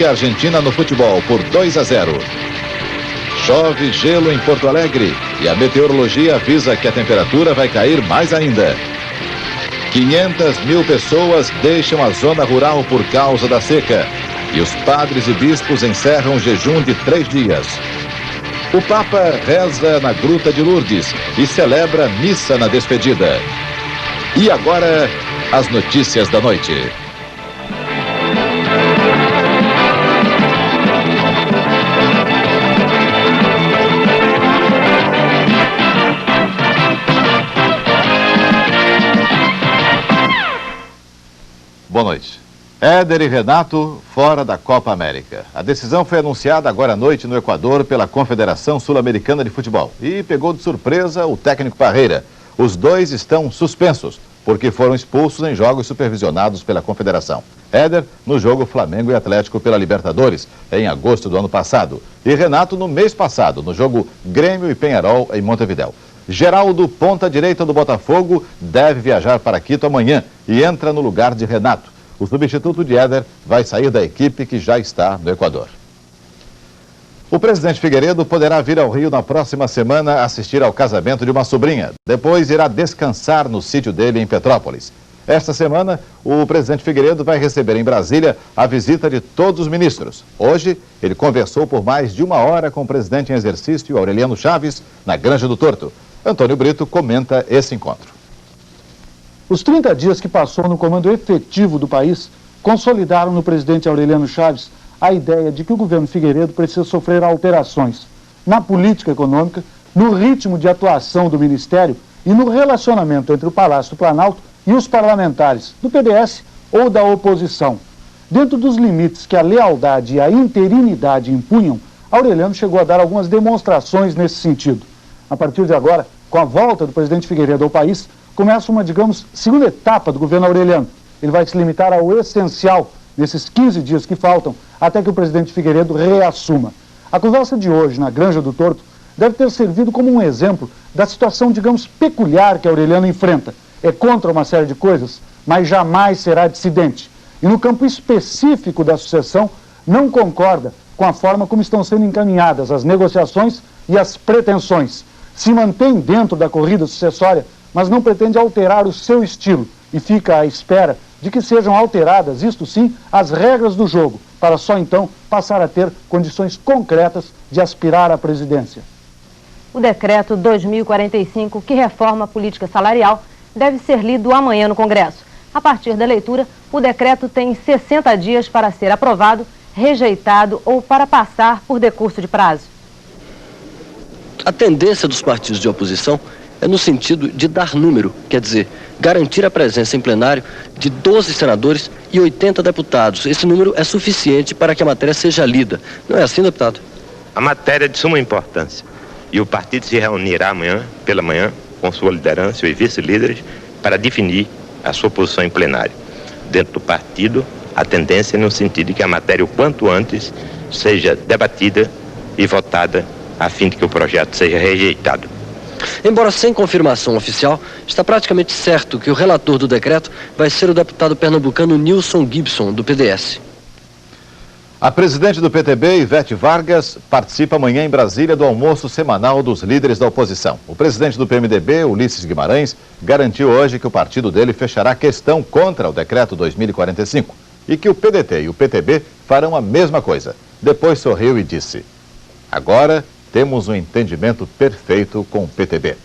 vence a Argentina no futebol por 2-0. Chove gelo em Porto Alegre e a meteorologia avisa que a temperatura vai cair mais ainda. 500 mil pessoas deixam a zona rural por causa da seca. E os padres e bispos encerram o jejum de 3 dias. O Papa reza na Gruta de Lourdes e celebra missa na despedida. E agora, as notícias da noite. Boa noite. Éder e Renato fora da Copa América. A decisão foi anunciada agora à noite no Equador pela Confederação Sul-Americana de Futebol e pegou de surpresa o técnico Parreira. Os dois estão suspensos porque foram expulsos em jogos supervisionados pela Confederação. Éder no jogo Flamengo e Atlético pela Libertadores, em agosto do ano passado. E Renato no mês passado, no jogo Grêmio e Peñarol em Montevidéu. Geraldo, ponta direita do Botafogo, deve viajar para Quito amanhã e entra no lugar de Renato. O substituto de Éder vai sair da equipe que já está no Equador. O presidente Figueiredo poderá vir ao Rio na próxima semana assistir ao casamento de uma sobrinha. Depois irá descansar no sítio dele em Petrópolis. Esta semana, o presidente Figueiredo vai receber em Brasília a visita de todos os ministros. Hoje, ele conversou por mais de 1 hora com o presidente em exercício, Aureliano Chaves, na Granja do Torto. Antônio Brito comenta esse encontro. Os 30 dias que passou no comando efetivo do país consolidaram no presidente Aureliano Chaves a ideia de que o governo Figueiredo precisa sofrer alterações na política econômica, no ritmo de atuação do Ministério e no relacionamento entre o Palácio do Planalto e os parlamentares do PDS ou da oposição. Dentro dos limites que a lealdade e a interinidade impunham, Aureliano chegou a dar algumas demonstrações nesse sentido. A partir de agora, com a volta do presidente Figueiredo ao país, começa uma, digamos, segunda etapa do governo Aureliano. Ele vai se limitar ao essencial nesses 15 dias que faltam até que o presidente Figueiredo reassuma. A conversa de hoje na Granja do Torto deve ter servido como um exemplo da situação, digamos, peculiar que Aureliano enfrenta. É contra uma série de coisas, mas jamais será dissidente. E no campo específico da sucessão, não concorda com a forma como estão sendo encaminhadas as negociações e as pretensões. Se mantém dentro da corrida sucessória, mas não pretende alterar o seu estilo e fica à espera de que sejam alteradas, isto sim, as regras do jogo, para só então passar a ter condições concretas de aspirar à presidência. O decreto 2045, que reforma a política salarial, deve ser lido amanhã no Congresso. A partir da leitura, o decreto tem 60 dias para ser aprovado, rejeitado ou para passar por decurso de prazo. A tendência dos partidos de oposição é no sentido de dar número, quer dizer, garantir a presença em plenário de 12 senadores e 80 deputados. Esse número é suficiente para que a matéria seja lida. Não é assim, deputado? A matéria é de suma importância e o partido se reunirá amanhã, pela manhã, com sua liderança e vice-líderes para definir a sua posição em plenário. Dentro do partido, a tendência é no sentido de que a matéria, o quanto antes, seja debatida e votada a fim de que o projeto seja rejeitado. Embora sem confirmação oficial, está praticamente certo que o relator do decreto vai ser o deputado pernambucano Nilson Gibson, do PDS. A presidente do PTB, Ivete Vargas, participa amanhã em Brasília do almoço semanal dos líderes da oposição. O presidente do PMDB, Ulisses Guimarães, garantiu hoje que o partido dele fechará questão contra o decreto 2045 e que o PDT e o PTB farão a mesma coisa. Depois sorriu e disse: agora temos um entendimento perfeito com o PTB.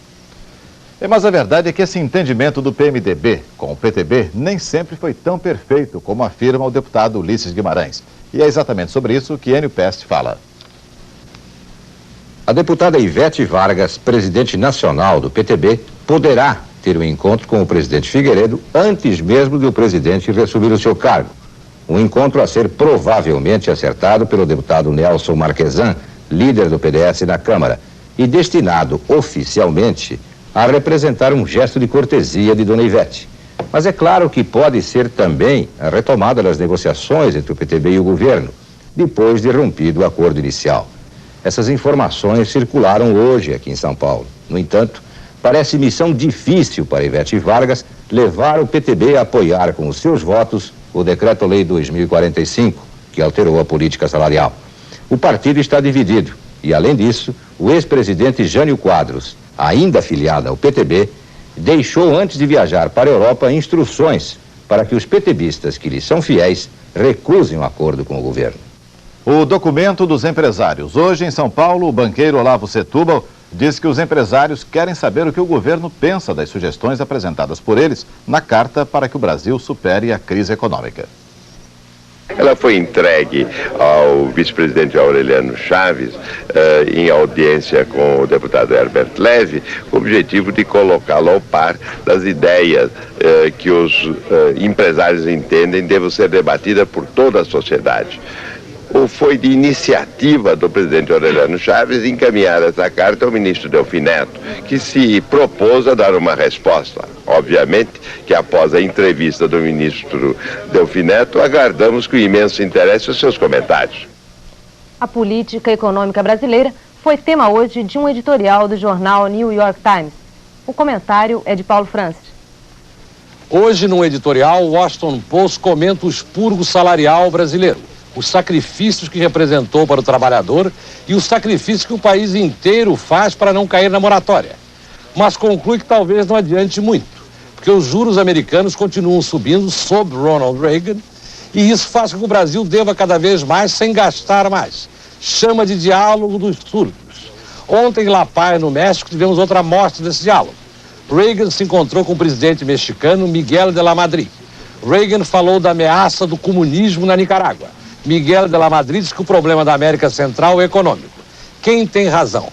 Mas a verdade é que esse entendimento do PMDB com o PTB nem sempre foi tão perfeito como afirma o deputado Ulisses Guimarães. E é exatamente sobre isso que Enio Peste fala. A deputada Ivete Vargas, presidente nacional do PTB, poderá ter um encontro com o presidente Figueiredo antes mesmo de o presidente reassumir o seu cargo. Um encontro a ser provavelmente acertado pelo deputado Nelson Marquesan, líder do PDS na Câmara, e destinado oficialmente a representar um gesto de cortesia de dona Ivete. Mas é claro que pode ser também a retomada das negociações entre o PTB e o governo, depois de rompido o acordo inicial. Essas informações circularam hoje aqui em São Paulo. No entanto, parece missão difícil para Ivete Vargas levar o PTB a apoiar com os seus votos o Decreto-Lei 2045, que alterou a política salarial. O partido está dividido e, além disso, o ex-presidente Jânio Quadros, ainda afiliado ao PTB, deixou antes de viajar para a Europa instruções para que os PTBistas que lhe são fiéis recusem o acordo com o governo. O documento dos empresários. Hoje, em São Paulo, o banqueiro Olavo Setúbal diz que os empresários querem saber o que o governo pensa das sugestões apresentadas por eles na carta para que o Brasil supere a crise econômica. Ela foi entregue ao vice-presidente Aureliano Chaves em audiência com o deputado Herbert Levy, com o objetivo de colocá-lo ao par das ideias que os empresários entendem devam ser debatidas por toda a sociedade. Ou foi de iniciativa do presidente Aureliano Chaves encaminhar essa carta ao ministro Delfim Neto, que se propôs a dar uma resposta. Obviamente que após a entrevista do ministro Delfim Neto, aguardamos com imenso interesse os seus comentários. A política econômica brasileira foi tema hoje de um editorial do jornal New York Times. O comentário é de Paulo Francis. Hoje, no editorial, o Washington Post comenta o expurgo salarial brasileiro, os sacrifícios que representou para o trabalhador e os sacrifícios que o país inteiro faz para não cair na moratória. Mas conclui que talvez não adiante muito, porque os juros americanos continuam subindo sob Ronald Reagan e isso faz com que o Brasil deva cada vez mais sem gastar mais. Chama de diálogo dos surdos. Ontem, em La Paz, no México, tivemos outra amostra desse diálogo. Reagan se encontrou com o presidente mexicano Miguel de la Madrid. Reagan falou da ameaça do comunismo na Nicarágua. Miguel de la Madrid diz que o problema da América Central é econômico. Quem tem razão?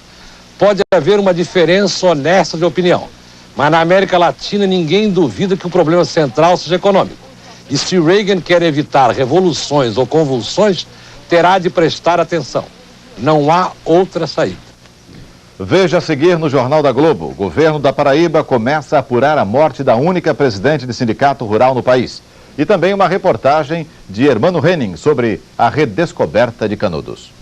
Pode haver uma diferença honesta de opinião, mas na América Latina ninguém duvida que o problema central seja econômico. E se Reagan quer evitar revoluções ou convulsões, terá de prestar atenção. Não há outra saída. Veja a seguir no Jornal da Globo. O governo da Paraíba começa a apurar a morte da única presidente de sindicato rural no país. E também uma reportagem de Hermano Henning sobre a redescoberta de Canudos.